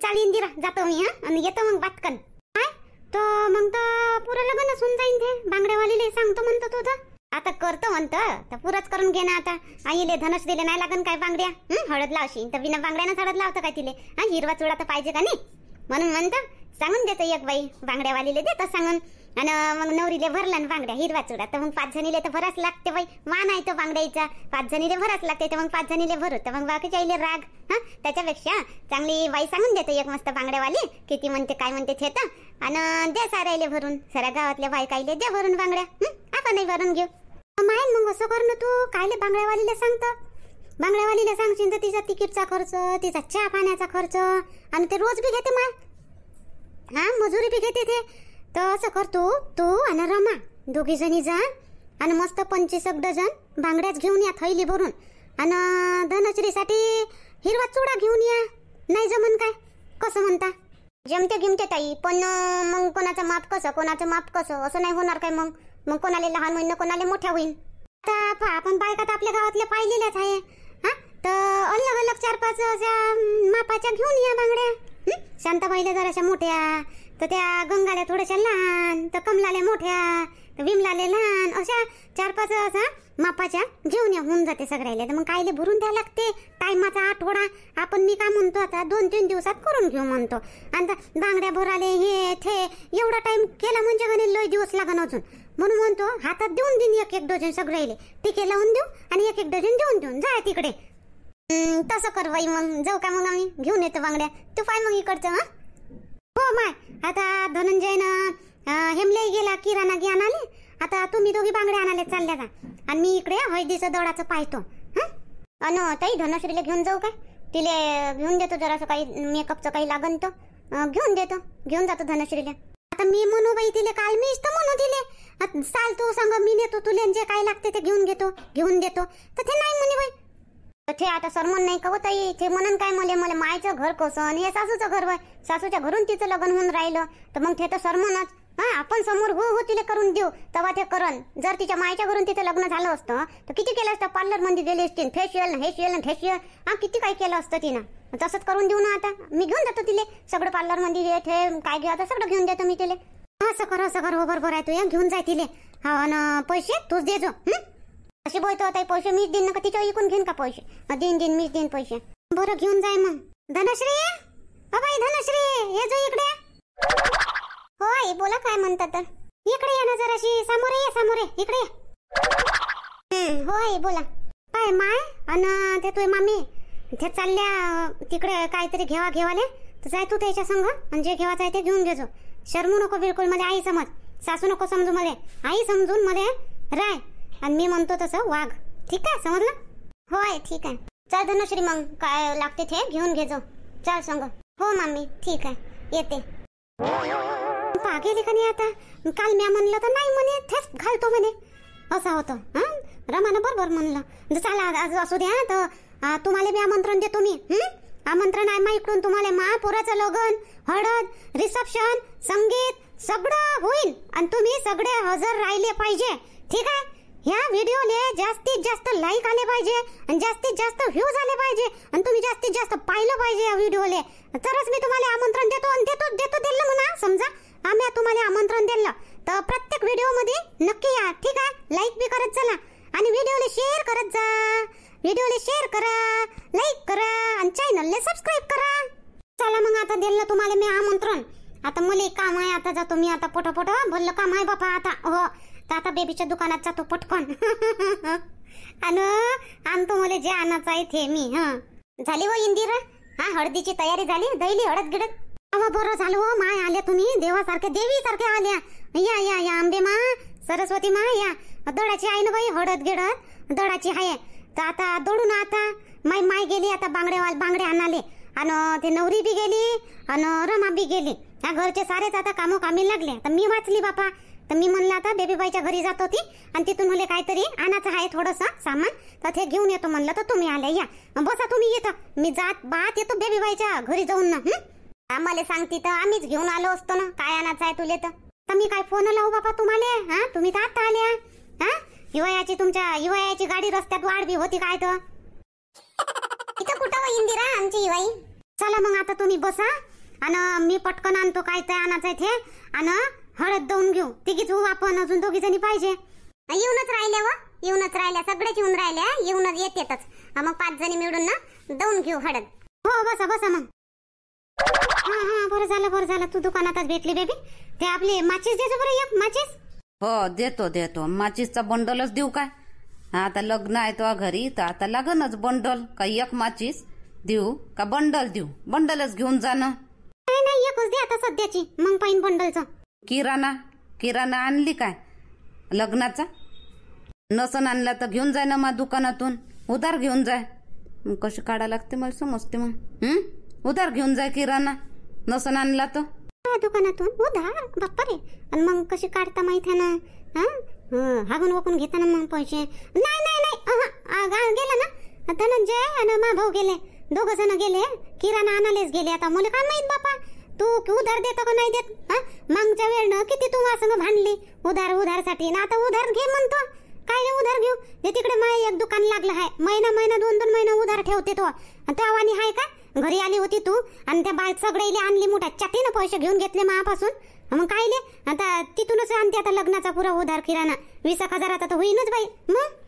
चाल इंदिरा, जातो मी आणि येतो मग बातकन. काय तर मग तर पुरं लग्नच होऊन जाईन. ते बांगड्यावालीले सांगतो म्हणतो तू तर आता करतो म्हणतं तर पुरंच करून घे ना. आता आईले धनस दिले नाही लागन काय बांगड्या? हळद लावशी तर बिना बांगड्यानं हळद लावतं काय तिले? हिरवा चुडा तर पाहिजे का नाही म्हणून म्हणतं सांगून देतो एक बाई बांगड्यावालीले देतो सांगून. आणि मग नवरीले भरला ना बांगड्या हिरवा चुडा तर मग 5 जणीले तर भराच लागते बाई. मान आहे तो बांगड्याचा, 5 जणीले भराच लागते तर मग 5 जणीले भरू तर मग बाकीच्या आईले राग. त्याच्यापेक्षा चांगली बाई सांगून देतो एक मस्त बांगड्यावाली किती म्हणते काय म्हणते ते तर. आणि दे साऱ्याले भरून, साऱ्या गावातल्या बायकाईले दे भरून बांगड्या. आपणही भरून घेऊ. माहीन मग असं कर ना तू. कायले बांगड्यावालीला सांगतं? बांगड्यावालीला सांगशील तर तिचा तिकीटचा खर्च, तिचा चहा पाण्याचा खर्च आणि ते रोज बी घेते माय. मजुरी बी घेते ते. तर असं कर तू आणि रमा दोघी जणी जा आणि मस्त 25 डझन बांगड्याच घेऊन या थैली भरून. आणि धनश्रीसाठी हिरवा चुडा घेऊन या. नाही जमन काय? कसं म्हणता? जमते गिमते ताई, पण मग कोणाचं माप कसं असं नाही होणार काय? मग कोणाला लहान होईन कोणाला मोठ्या होईन. आता आपण बायका तर आपल्या गावातल्या पाहिलेल्याच आहे. तर अलग अलग 4-5 मापाच्या घेऊन या बांगड्या. शांताबाईला जराशा मोठ्या, तर त्या गंगाला थोड्याशा लहान, तर कमलाला मोठ्या, तर विमलाला लहान, अशा 4-5 असा मापाच्या घेऊन या. होऊन जाते सगळ्याला. तर मग कायले भरून द्या लागते टायमाचा आठवडा. आपण मी काय म्हणतो आता 2-3 दिवसात करून घेऊ म्हणतो. आणि बांगड्या भराले हे थे एवढा टाइम केला म्हणजे गणे लय दिवस लागन अजून. म्हणून म्हणतो हातात देऊन देईन 1-1 डझन सगळ्याले टिके लावून देऊ आणि 1-1 डझन देऊन जा तिकडे. तसं कर बाई. मग जाऊ का? मग आम्ही घेऊन येतो बांगड्या. तू पाय मग इकडचं. हो माय, आता धनंजयनं हेमले गेला किराणा घ्या आणाले. आता तुम्ही दोघी बांगड्या आणाले चालल्या का? आणि मी इकडे हळदीचं दडाचं पाहतो. अन ताई धनश्रीला घेऊन जाऊ काय? तिले घेऊन देतो जरासं काही मेकअपचं काही लागन तर घेऊन जातो धनश्रीला. आता मी म्हणू बाई तिले, काल मीच तर म्हणू दिले चाल तू सांग मी नेतो तुले जे काय लागते ते घेऊन देतो तर ते नाही म्हणे बाई. ते आता सरमन नाही का ताई? ते म्हणून काय मला मायचं घर कसं आणि हे सासूचं घर बाय. सासूच्या घरून तिचं लग्न होऊन राहिलं तर मग ते तर सरमनच. आपण समोर हो तिला करून देऊ तेव्हा ते करण. जर तिच्या मायच्या घरून तिचं लग्न झालं असतं तर किती केलं असतं? पार्लर मध्ये गेली असतील, फेशियल किती काय केलं असतं तिनं. तसंच करून देऊ ना. आता मी घेऊन जातो तिले सगळं पार्लर मध्ये हे काय घ्या आता सगळं घेऊन देतो मी तिले. असं कर हो बरोबर आहे. तू घेऊन जाय तिले. पैसे तूच देजो. अशी बोलतो ताई पैसे मीच देईन ना का तिच्या इकून घेईन का पैसे? देईन मीच देईन पैसे. बरं घेऊन जाय मग. धनश्री, बाई धनश्री ये जो इकडे. होय बोला काय म्हणतात? इकडे ये ना जराशी. सामोरे इकडे ये. होय बोला. काय माय आणि ते तुझे मामी ते चालल्या तिकडे काहीतरी घेवाले तर जाय तू त्याच्या संग आणि जे घेवायचं आहे ते घेऊन घेजो. शर्मू नको बिलकुल. मला आई समज, सासू नको समजू. मला आई समजून मध्ये राय. आणि मी म्हणतो तसं वाघ. ठीक आहे समजलं? होय ठीक आहे. चल धनश्री मग काय लागते ते घेऊन घेजो. चल संग. हो मामी ठीक आहे येते. गेली का नाही आता? काल म्या म्हणलं तर नाही म्हणे तेच घालतो म्हणे. असं होतं. रमानं बरोबर म्हणलं. चला आज असू द्या तर तुम्हाला बी आमंत्रण देतो मी. आमंत्रण आहे मा इकडून तुम्हाला. महापुराचं लग्न, हळद, रिसेप्शन, संगीत सगळं होईल आणि तुम्ही सगळे हजर राहिले पाहिजे. ठीक आहे? ह्या व्हिडिओले जास्तीत जास्त लाईक आले पाहिजे आणि जास्तीत जास्त व्ह्यूज आले पाहिजे आणि तुम्ही जास्तीत जास्त पाहिलं पाहिजे या व्हिडिओले. तरच मी तुम्हाला आमंत्रण देतो आणि देतो दिलं म्हणा. समजा आम्ही तुम्हाला आमंत्रण दिलं तर प्रत्येक व्हिडिओ मध्ये नक्की या. ठीक आहे? लाईक बी करत चला आणि व्हिडिओला शेअर करत जा. व्हिडिओला शेअर करा, लाईक करा आणि चॅनलला सबस्क्राईब करा. चला मग आता दिलं तुम्हाला मी आमंत्रण. आता मला काम आहे. आता जातो मी. आता पटोपट भरलं काम आहे बापा आता. हो तर आता बेबीच्या दुकानात जातो पटकन. आणि आणतो मला जे आणायचं आहे ते मी. झाली हो इंदिरा? हळदीची तयारी झाली? दैली हळद गिडत. बरं झालं हो माय आल्या तुम्ही. देवासारख्या देवीसारख्या आल्या. या आंबे मा, सरस्वती मा या. दडाची आहे ना बाई हळद गिडत दडाची आहे. तर आता दडून आता माय गेली आता बांगड्या आणाले. आणि ते नवरी बी गेली आणि रमा बी गेली. ह्या घरचे सारेच आता कामोकामी लागले. तर मी वाचली बापा. तर मी म्हणलं आता बेबीबाईच्या घरी जात होती आणि तिथून मला काहीतरी आणायचं आहे थोडंसं सामान तर ते घेऊन येतो म्हणलं. तर तुम्ही आले. या बसा तुम्ही. येतो मी बात येतो बेबीबाईच्या घरी जाऊन ना. आम्हाला सांगती तर आम्हीच घेऊन आलो असतो ना. काय आणायचं आहे तुले? तर मी काय फोन लावू बापा तुम्हाला? तुम्ही तर आता आल्या. तुमच्या युवायाची गाडी रस्त्यात वाढवी होती काय? तर इथं कुठं इंदिरा आमची युवाई? चला मग आता तुम्ही बसा आणि मी पटकन आणतो काय ते आणायचं आहे ते, आणि हळद देऊन घेऊ. तिघीच होऊ आपण, अजून दोघी जणी पाहिजे. येऊनच राहिल्या येऊनच राहिल्या, सगळेच येऊन राहिल्या, येऊनच येतेच. मग 5 जणी मिळून ना देऊन घेऊ हळद. हो बसा बसा मग. हा बरं झालं तू दुकानातच भेटली बेबी. ते आपली माचीस देतो बरं, एक माचीस. हो देतो. माचीसचा बंडलच देऊ काय? आता लग्न आहे तो घरी, तर आता लागनच बंडल. का एक माचीस देऊ का बंडल देऊ? बंडलच घेऊन जा ना. नाही एकच दे आता सध्याची, मग पाहिन बंडलचं. किराणा आणली काय लग्नाचा? नसन आणला तर घेऊन जाय ना मा दुकानातून, उधार घेऊन जाय. मग कशी काढा लागते मला समजते. मग उधार घेऊन जाय किराणा, नसन आणला तर. दुकानातून उधार बाप्पा रे. आणि मग कशी काढता माहित आहे ना, हागून वकून घेताना मग पैसे. नाही गेला ना धनंजय आणि मा भाऊ गेले, 2 जण गेले किराणा आणायलाच गेले. आता मला काय माहित बापा, तू उधार देतो का नाही देत? मागच्या वेळनं किती तू वासंग भांडली उधारसाठी ना, आता उधार घे म्हणतो. काय उधार घेऊ? ते तिकडे माय एक दुकान लागलं आहे, महिना 2 महिना उधार ठेवते तो. त्यावानी हाय का? घरी आली होती तू आणि त्या बाय सगळेले आणली मोठ्या चाटीनं पैसे घेऊन घेतले मापासून. मग कायले आता तिथूनच आणते आता लग्नाचा पुरा उधार किराणा. 20,000 आता तर होईनच बाई. मग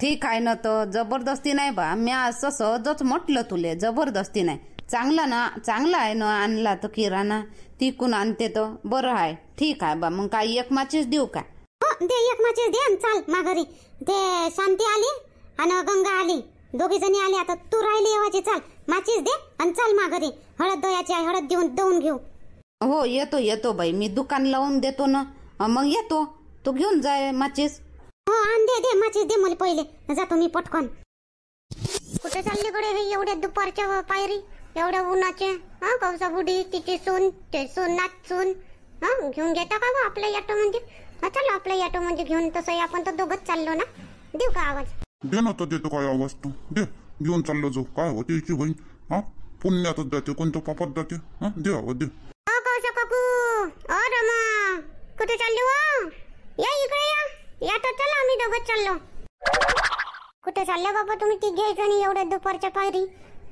ठीक आहे ना, तर जबरदस्ती नाही बा. मी असं सहजच म्हटलं तुले, जबरदस्ती नाही. चांगला आहे ना आणला तर किराणा, तिकून आणते तर बरं आहे. ठीक आहे बा, मग काय एक माचीस देऊ का? हो दे, एक माचीस दे आणि चाल मा घरी. ते शांती आली आणि गंगा आली, 2 जणी आली. आता तू राहिली येवाची, चाल माचीस दे आणि चाल मा घरी. हळद द्यायची आहे, हळद देऊन घेऊ. हो येतो बाई, मी दुकान लावून देतो ना, मग येतो. तू घेऊन जाय माचीस. हो आण दे माचीस दे मला पहिले, जातो मी पटकन. कुठे चालली कडे हे एवढ्या दुपारच्या पायरी, एवढ्या उन्हाचे? कौसा बुडी तिची सून, ते सोनात सून घेऊन घेता का बा आपल्या ऑटो मध्ये? चला आपल्या ऑटो मध्ये घेऊन. तसंही आपण तर दोघंच चाललो ना. देऊ का आवाज? दे ना, तर देतो काय आवाज. तू दे, घेऊन चाललो जाऊ. काय होते हिची बहीण? पुण्यातच जाते, कोणत्या पापात जाते? दे आवाज दे. कौसा काकू, रमा कुठे चालली हो? या इकडे या तर चला, आम्ही दोघंच चाललो. कुठे चालल्या बाबा तुम्ही तिघे जणी एवढ्या दुपारच्या पायरी?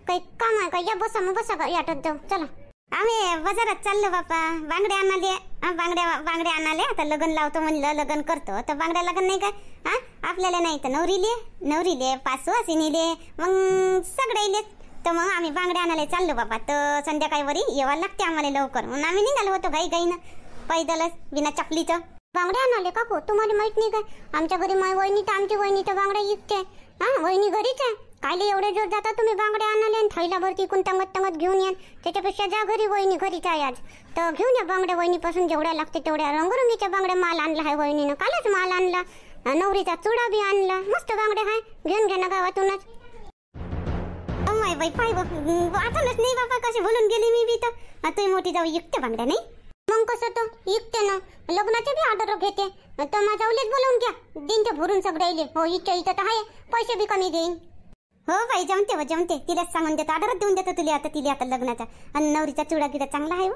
काही काम आहे का? या बसा मग, बसा का याटत जाऊ. चला आम्ही बाजारात चाललो बापा, बांगडे आणाले. बांगडे आणाले. आता लग्न लावतो म्हणलं, लग्न करतो तर बांगड्या लग्न नाही काय? आपल्याला नाही तर नवरीले 5 वासिनीले, मग सगळे. तर मग आम्ही बांगडे आणायला चाललो बाबा. तर संध्याकाळी वरी येवा लागते आम्हाला लवकर, म्हणून आम्ही निघालो होतो गाईनं पैदलच, बिना चपलीचं. बांगडे आणाले काकू? तुम्हाला माहित नाही काय? आमच्या घरी माय वहिनी तर आमची वहिनी तर बांगड्या विकते. वहिनी घरीच आहे. कायले एवढे जोर जाता तुम्ही बांगडे आणाले आणि थैलाभर तिकून टंगत घेऊन या. त्याच्यापेक्षा जा घरी, वहिनी घरीच आहे आज. तर घेऊन या बांगड्या वहिनीपासून जेवढ्या लागते तेवढ्या. रंगरंगीच्या बांगड्या माल आणला आहे वहिनीनं, कालच माल आणला. नवरीचा चुडा बी आणला, मस्त बांगडे आहे. घेऊन घ्या ना गावातूनच. बाई पाय आठवणच नाही बाबा, कशी बोलून गेली मी बी. तर तुम्ही मोठी जाऊ इकते बांगड्या नाही? मग कसं तो इकते ना, लग्नाचे बी ऑर्डर घेते. तर माझ्या उलेच बोलवून घ्या, दिन ते भरून सगळे. हो इथं तर आहे, पैसे बी कमी देईन. हो बाई जमते. तिलाच सांगून देतो, ऑर्डरच देऊन देतो तिला आता लग्नाचा. आणि नवरीचा चुडा गिडा चांगला आहे.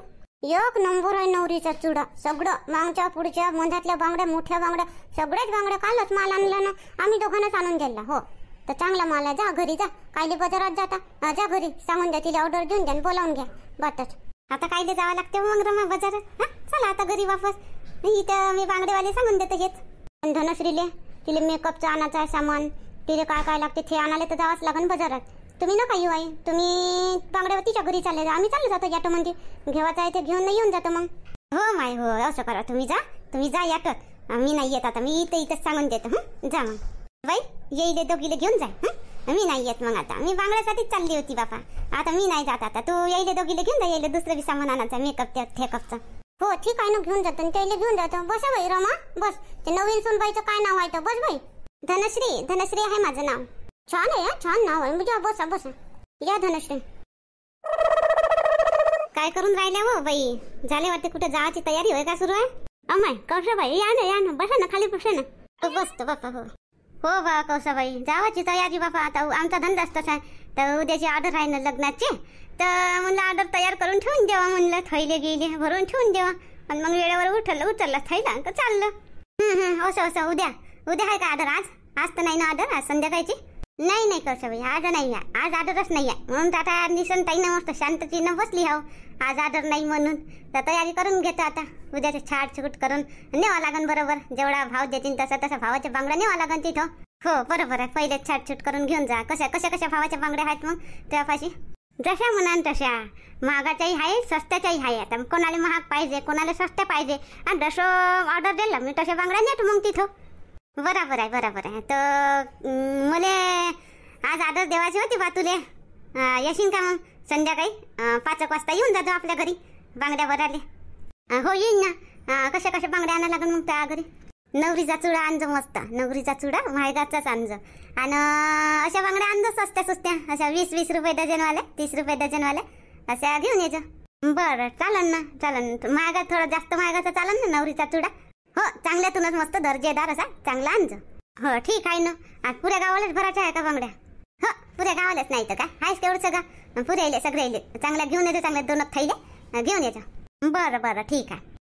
एक नंबर आहे नवरीचा चुडा. सगळं मागच्या पुढच्या मधातल्या बांगड्या, मोठ्या बांगड्या, सगळ्याच बांगड्या कालच माल आणला ना आम्ही दोघांनाच आणून दिला. हो तर चांगला माल आहे. जा घरी जा, कायले बाजारात जाता, जा घरी सांगून द्या तिला, ऑर्डर देऊन द्या, बोलावून घ्या. बातच आता कायले जावं लागते मग रमा बाजारात. चला आता घरी वापस. इथं मी बांगडेवाले सांगून देतो हेच. धनश्रीले तिला मेकअपचं आणायचं आहे सामान, तिला काय लागते ते आणायला तर जावंच लागेल बाजारात. तुम्ही नका येऊ आई, तुम्ही बांगड्यावर तिच्या घरी चालले जा, आम्ही चाललो जातो ऑटो मध्ये. घेवायचं आहे ते घेऊन येऊन जातो मग. हो माय हो, असं करा. तुम्ही जा ऑटोत, मी नाही येत आता. मी इथंच सांगून देतो. जा मग बाई, येईले दोघीले घेऊन जा. मी नाही येत मग आता, मी बांगड्यासाठीच चालली होती बापा. आता मी नाही जात. आता तू येईले दोघीले घेऊन जा, येईले दुसरं बी सामान आणायचं मेकअपचं थेकअपचं. हो ठीक आहे ना, घेऊन जातो. त्याला घेऊन जातो. बसा बाई रमा, बस. ते नवीन सुनबाईचं काय नाव आहे? बस बाई. धनश्री आहे माझं नाव. छान आहे, छान नाव आहे. म्हणजे बसा या धनश्री. काय करून राहिल्या हो बाई? झाले वाटते कुठे जायची तयारी होय का सुरू आहे? अमाय कौशाबाई या ना बसा ना, खाली बसा ना. बसतो बापा. हो बा कौशाबाई, जावाची तयारी बापा. आता आमचा धंदाच तसा आहे. तर उद्याची ऑर्डर आहे ना लग्नाची, तर म्हणलं ऑर्डर तयार करून ठेवून द्यावा. म्हणलं थैले गेले भरून ठेवून द्यावा. आणि मग वेळेवर उचलला थैला तर चाललं. असं उद्या आहे का ऑर्डर? आज तर नाही ना ऑर्डर, आज संध्याकाळची. नाही नाही कौशाबाई, आज नाही आहे, आज आदरच नाही आहे. म्हणून तर आता निशन ताईनं मस्त शांततेनं बसली हाव. आज आदर नाही म्हणून तर तयारी करून घेतो आता. उद्याचे छाट करून नेवा लागन बरोबर. जेवढा भाव देतील तसा तसा भावाच्या बांगड्या नेवा लागन तिथं. हो बरोबर आहे. पहिले छाट करून घेऊन जा. कशा कशा कशा भावाच्या बांगड्या आहेत मग त्यापाशी? जशा म्हणान तशा. महागाच्याही आहे, स्वस्ताच्याही आहे. आता कोणाला महाग पाहिजे, कोणाला स्वस्त पाहिजे, आणि जसं ऑर्डर दिलं मी तशा बांगड्या नेतो मग तिथं. बरोबर आहे बरोबर आहे. तर मला आज आदर देवाची होती बा तुले. येशील का मग संध्याकाळी 5 वाजता येऊन जातो आपल्या घरी बांगड्या भराले? हो येईन ना. कशा कशा बांगड्या आणा लागन मग त्या घरी? नवरीचा चुडा आणजो मस्त. नवरीचा चुडा महागाचाच आणजो. आणि अशा बांगड्या आणजो सस्त्या सुस्त्या, अशा 20-20 रुपये डझनवाल्या, 30 रुपये डझनवाल्या अशा घेऊन येजो. बरं चालन ना, चालन. महागा थोडा जास्त महागाचा चालन ना नवरीचा चुडा? हो चांगल्यातूनच मस्त दर्जेदार असा चांगला आणजो. हो ठीक आहे ना. आज पुऱ्या गावालाच भरायच्या आहे का बांगड्या? हो पुऱ्या गावालाच नाही तर काय आहेस तेवढं सगळं पुऱ्या सगळे चांगल्या घेऊन येतो. चांगल्या 2 थैल्या घेऊन येतो. बरं बरं ठीक आहे.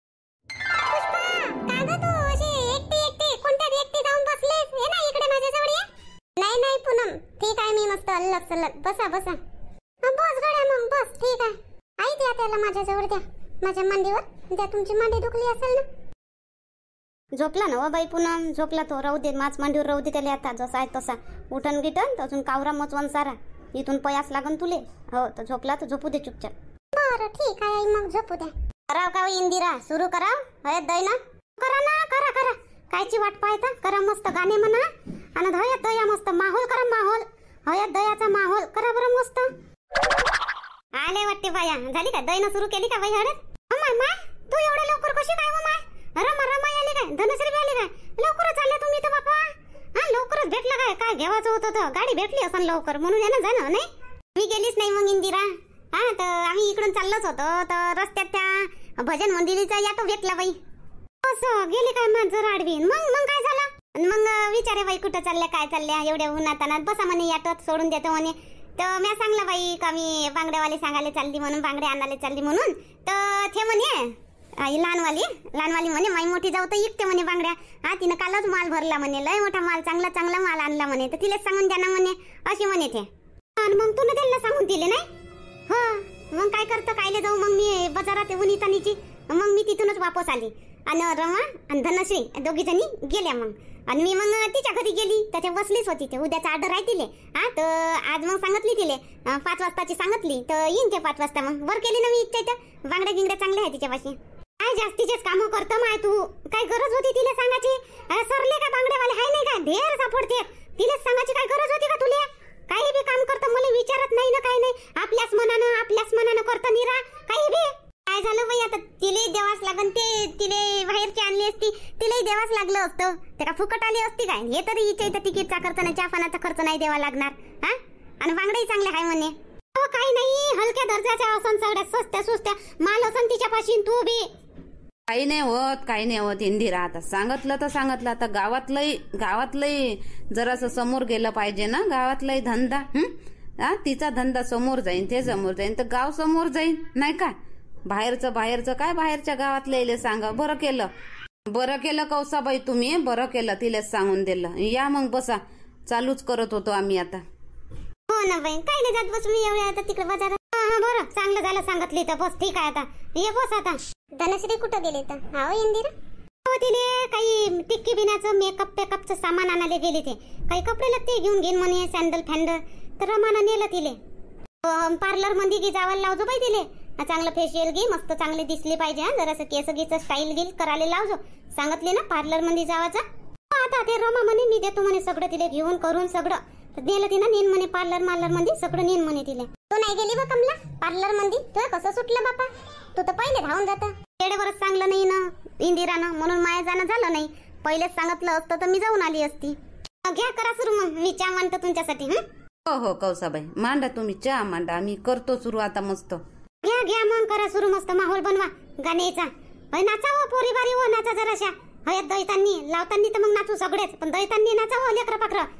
नाही नाही पूनम ठीक आहे, मी मस्त अल्लग सल्लग. बसा बसा. बस गड्या मग बस. ठीक आहे. आई द्या त्याला माझ्याजवळ, द्या माझ्या मांडीवर द्या. तुमची मांडी दुखली असेल ना? झोपला ना व बाई पूनम, झोपला तो. राहू दे माझ मांडीवर राहू दे त्याला. आता जसा आहे तसा उठन गिटन अजून कावरा मचवन सारा इथून पयास लागन तुले. हो तर झोपला तर झोपू दे चुपचाप. बरं ठीक आहे आई मग झोपू द्या. कराव का इंदिरा? सुरू कराव? हयत दय ना? करा ना, करा करा. कायची वाट पाहता? करा मस्त गाणे म्हणा आणि हयत दया मस्त माहोल करा. माहोल हयत दयाचा माहोल करा बरं मस्त. आले वाटते बाया. झाली का दयनं सुरू केली का बाई हळद? माय माय तू एवढ्या लवकर कशी काय हो माय? रमा रमा आली काय? धनश्री आली काय? लवकरच आल्या तुम्ही तर बापा. हा लवकरच भेटलं काय? काय घेवायचं होतं तर गाडी भेटली असं लवकर म्हणून यानं जाणं नाही. मी गेलीच नाही मग इंदिरा. हा तर आम्ही इकडून चाललोच होतो तर रस्त्यात त्या भजन मंदिरीचा याटो भेटला बाई. असं गेली काय माझं राडवी? मग मग काय झालं? मग विचारे बाई कुठं चालल्या काय चालल्या एवढ्या उन्हातानात? बसा म्हणे याटोत सोडून देतो म्हणे. तर मी सांगलं बाई का मी बांगड्यावाले सांगायला चालली म्हणून, बांगड्या आणायला चालली म्हणून. तर ते म्हणे लहानवाली म्हणे माई मोठी जाऊ तर इकते म्हणे बांगड्या. हा तिनं कालच माल भरला म्हणे, लय मोठा माल, चांगला चांगला माल आणला म्हणे. तर तिला सांगून द्या ना म्हणे अशी म्हणे ते. आणि मग तू त्यांना सांगून दिले नाही? हो मग काय करतं कायले जाऊ मग मी बाजारात उन्हीतानीची. मग मी तिथूनच वापस आली आणि रमा आणि धनश्री दोघी जणी गेल्या मग. आणि मी मग तिच्या घरी गेली तर ते बसलीच होती. ते उद्याचा ऑर्डर आहे तिले. हा तर आज मग सांगितली तिले 5 वाजताची सांगितली तर येईन ते 5 वाजता. मग वर केली ना मी इच्छा. इथं बांगड्या गिंगड्या चांगल्या आहे तिच्यापाशी. काय जास्तीचेच कामं करतो माय तू. काय गरज होती तिला सांगायची? सरले का बांगड्यावाले हाय नाही का ढेर सापडते. तिला सांगायची काय गरज होती का तुले? काही बी काम करतो मला विचारत नाही ना काही नाही. आपल्याच मनानं करतो निरा काही बी. काय झालं बाई आता तिले देवास लागन. ते तिले बाहेरची आणली असती तिलाही देवास लागलं असतं. ते का फुकट आली असती काय? हे तरी इथे इथं तिकीटचा खर्च नाही, चहा पाण्याचा खर्च नाही द्यावा लागणार. हा आणि बांगड्याही चांगल्या हाय म्हणे. हो काही नाही हलक्या दर्जाच्या असन सगळ्या स्वस्त्या सुस्त्या माल असन तिच्यापाशी. तू बी काही नाही होत इंदिरा. आता सांगितलं तर सांगितलं. आता गावातलंही जरासं समोर गेलं पाहिजे ना. गावातलाही धंदा हा तिचा धंदा समोर जाईन, ते समोर जाईन तर गाव समोर जाईन नाही का? बाहेरचं काय बाहेरच्या गावातले सांगा. बरं केलं कौसाबाई तुम्ही, बरं केलं तिलाच सांगून दिलं. या मग बसा. चालूच करत होतो आम्ही आता. हो ना बाई काय नाही जात बस मी एवढ्या आता तिकडे बाजारात. बरं चांगलं झालं सांगितली तर बस. ठीक आहे आता ये बस आता. धनश्री कुठं गेली तर? हा इंदिरा हो तिले काही टिक्की बिनाचं मेकअपचं सामान आणायला गेली. ते काही कपडे लागते घेऊन घेईन म्हणे सॅन्डल फॅन्डल. तर रमाना नेलं तिले. पार्लर मध्ये गी जावायला लावजो बाई तिले. चांगलं फेशियल घे मस्त चांगली दिसली पाहिजे. हा जरासं केस गीचं स्टाईल गिल करायला लावजो. सांगितले ना पार्लर मध्ये जावायचं. आता ते रमा म्हणे मी देतो म्हणे सगळं तिले घेऊन करून सगळं. नेलं तिनं नेन म्हणे पार्लर मध्ये सगळं नेन म्हणे तिले. तू नाही गेली बा कमला पार्लर मध्ये? तुला कसं सुटलं बापा? तू तर पहिले धावून जाता. वेळेवरच सांगलं नाही ना इंदिरानं म्हणून माया जाणं झालं नाही. पहिलेच सांगितलं असतं तर मी जाऊन आली असती. घ्या करा सुरू मग. मी चहा मांडतो तुमच्यासाठी. हो कौसाबाई मांडा तुम्ही चहा मांडा. आम्ही करतो सुरू आता मस्त. घ्या मग करा सुरू मस्त. माहोल बनवा गाण्याचा. नाचा हो पोरी बारी हो नाचा जराशा. हयत दैतांनी लावतांनी तर मग नाचू सगळेच पण दैतांनी नाचा हो लेकरं पाखरं.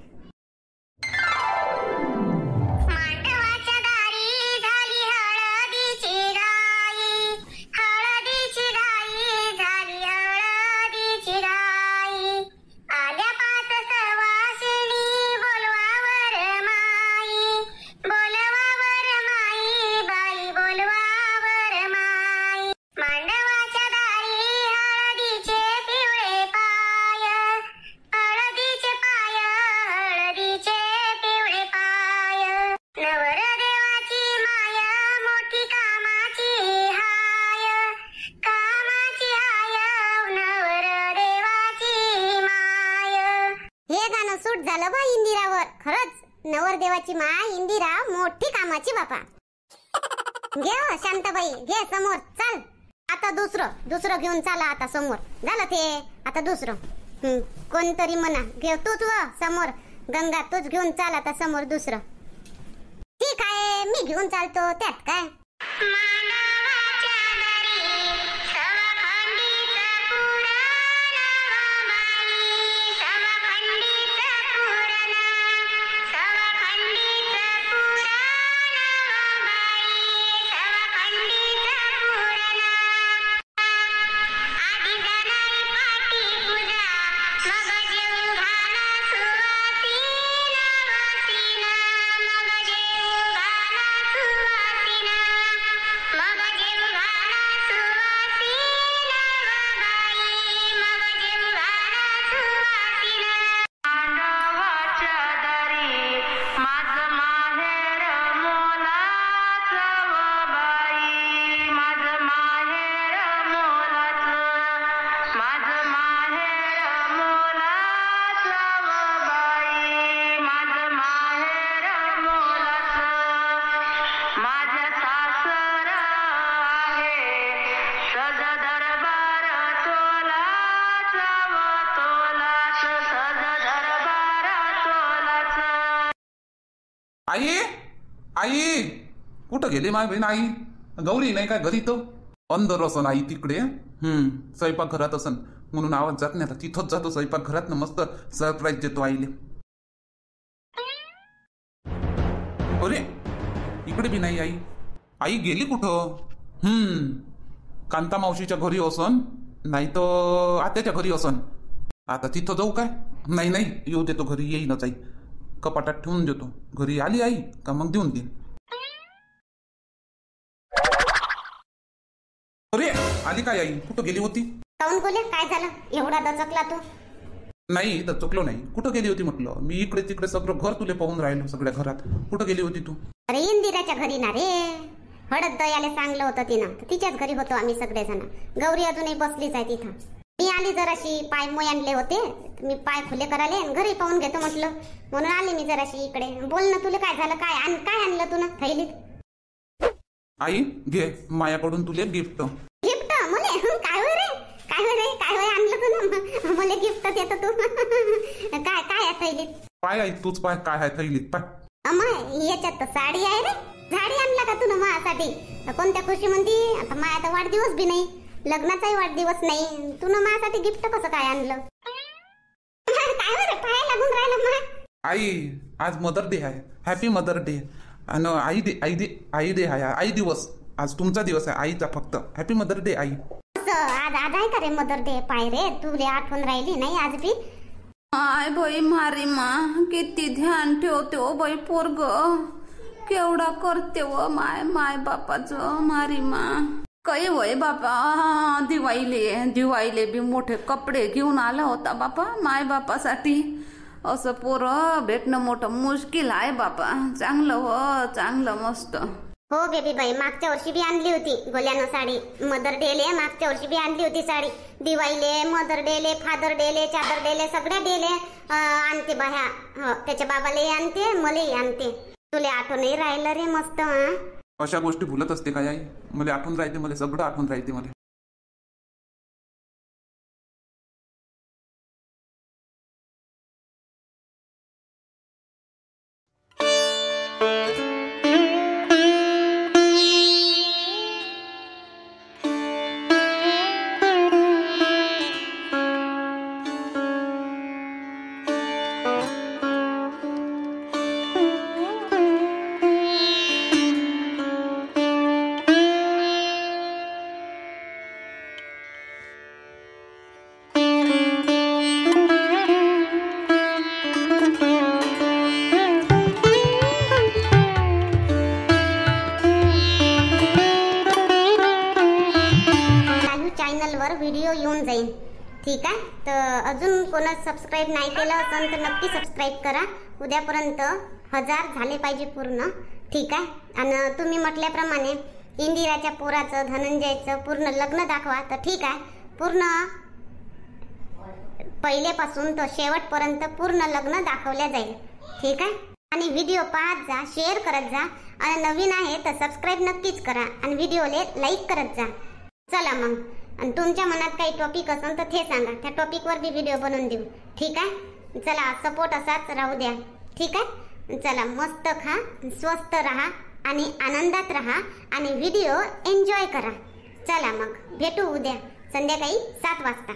आल्या 5 सवासिनी बोलवावर सूट झालं बा इंदिरावर. खरंच नवरदेवाची माय इंदिरा मोठी कामाची बापा. घे हो शांताबाई, घे समोर चाल. आता दुसरं घेऊन चाला आता समोर. झालं ते आता दुसरं. कोणतरी म्हणा घेऊ तूच समोर. गंगा तूच घेऊन चाल आता समोर दुसरं. ठीक आहे मी घेऊन चालतो त्यात काय. आई आई कुठं गेली माय बहीण? आई गौरी नाही काय घरी? तो अंदर असन आई तिकडे. स्वयंपाक घरात असन म्हणून आवाज जात नाही. आता तिथंच जातो स्वयंपाक घरात ना, मस्त सरप्राईज देतो आईले. अरे इकडे बी नाही आई. आई गेली कुठं? कांता मावशीच्या घरी असन, नाही तर आत्याच्या घरी असन. आता तिथं जाऊ काय? नाही येऊ देतो घरी. येईनच आई. कपाटात ठेवून देतो. घरी आली आई का मग देऊन देईन. अरे आली काय आई? कुठं गेली होती? काऊन बोले काय झालं एवढा दचकला तू? नाही दचकलो नाही. कुठं गेली होती म्हटलं? मी इकडे तिकडे सगळं घर तुले पाहून राहिलो सगळ्या घरात. कुठं गेली होती तू? अरे इंदिराच्या घरी ना रे. हळद दयाले सांगलं होतं तिनं. तिच्याच घरी होतो आम्ही सगळेजण. गौरी अजूनही बसलीच आहे तिथं. मी आली जराशी पाय मोय आणले होते. मी पाय खुले कराले घरी पाहून घेतो म्हटलं, म्हणून आले मी जराशी इकडे. बोल ना तुला काय झालं? काय आणलं तू ना थैलीत? आई घे मायाकडून तुले गिफ्ट. गिफ्ट मले? काय होय रे काय होय आणलं तू ना मला गिफ्ट देतो तू? काय आहे थैलीत? पाय आई तूच पाय काय आहे थैलीत पाय. अम्मा याच्यात तर साडी आहे रे. साडी आणला का तू ना माझ्यासाठी? कोणत्या खुशी म्हणती? आता माझा वाढदिवस बी नाही, लग्नाचाही वाढदिवस नाही, तू ना माझ्यासाठी गिफ्ट कसं काय आणलं? काय बरं पाय लागून राहिलं मग? आई आज मदर डे आहे. Happy mother day. आणि आई डे आहे. आई दिवस आज तुमचा दिवस आहे आईचा. फक्त हॅपी मदर डे आई. आज आहे का रे मदर डे? पाय रे तुले आठवण राहिली नाही आज बी. आय बाई मारी मा किती ध्यान ठेवते ओ बाई. पोरग केवढा करते व माय बापाचं. मारी मा काही वय बापा. दिवाळीले बी मोठे कपडे घेऊन आला होता बापा माय बापासाठी. असं पोरं भेटणं मोठं मुश्किल आहे बापा. चांगलं मस्त. हो बेबी बाई मागच्या वर्षी बी आणली होती गोल्यानं साडी. मदर डेले मागच्या वर्षी बी आणली होती साडी. दिवाळीले, मदर डेले, फादर डेले, चादर डेले, सगळ्या डेले आणते बाह्या. त्याच्या बाबालाही आणते, मलाही आणते. तुला आठवणही राहिलं रे मस्त. अशा गोष्टी भुलत असते काय आई? मला आठवण राहते. मला सगळं आठवण राहते. मला व्हिडिओ येऊन जाईल. ठीक आहे. तर अजून कोणा सबस्क्राईब नाही केलं असेल तर नक्की सबस्क्राईब करा. उद्यापर्यंत 1000 झाले पाहिजे पूर्ण. ठीक आहे. आणि तुम्ही म्हटल्याप्रमाणे इंदिराच्या पोराचं धनंजयचं पूर्ण लग्न दाखवा. तर ठीक आहे. पूर्ण पहिलेपासून तर शेवटपर्यंत पूर्ण लग्न दाखवल्या जाईल. ठीक आहे. आणि व्हिडिओ पाहत जा, शेअर करत जा आणि नवीन आहे तर सबस्क्राईब नक्कीच करा आणि व्हिडिओला लाईक करत जा. चला मग, आणि तुमच्या मनात काही टॉपिक असेल तर ते सांगा, त्या टॉपिकवर बी व्हिडिओ बनवून देऊ. ठीक आहे. चला, सपोर्ट असाच राहू द्या. ठीक आहे. चला, मस्त खा, स्वस्त राहा आणि आनंदात राहा आणि व्हिडिओ एन्जॉय करा. चला मग, भेटू उद्या संध्याकाळी 7 वाजता.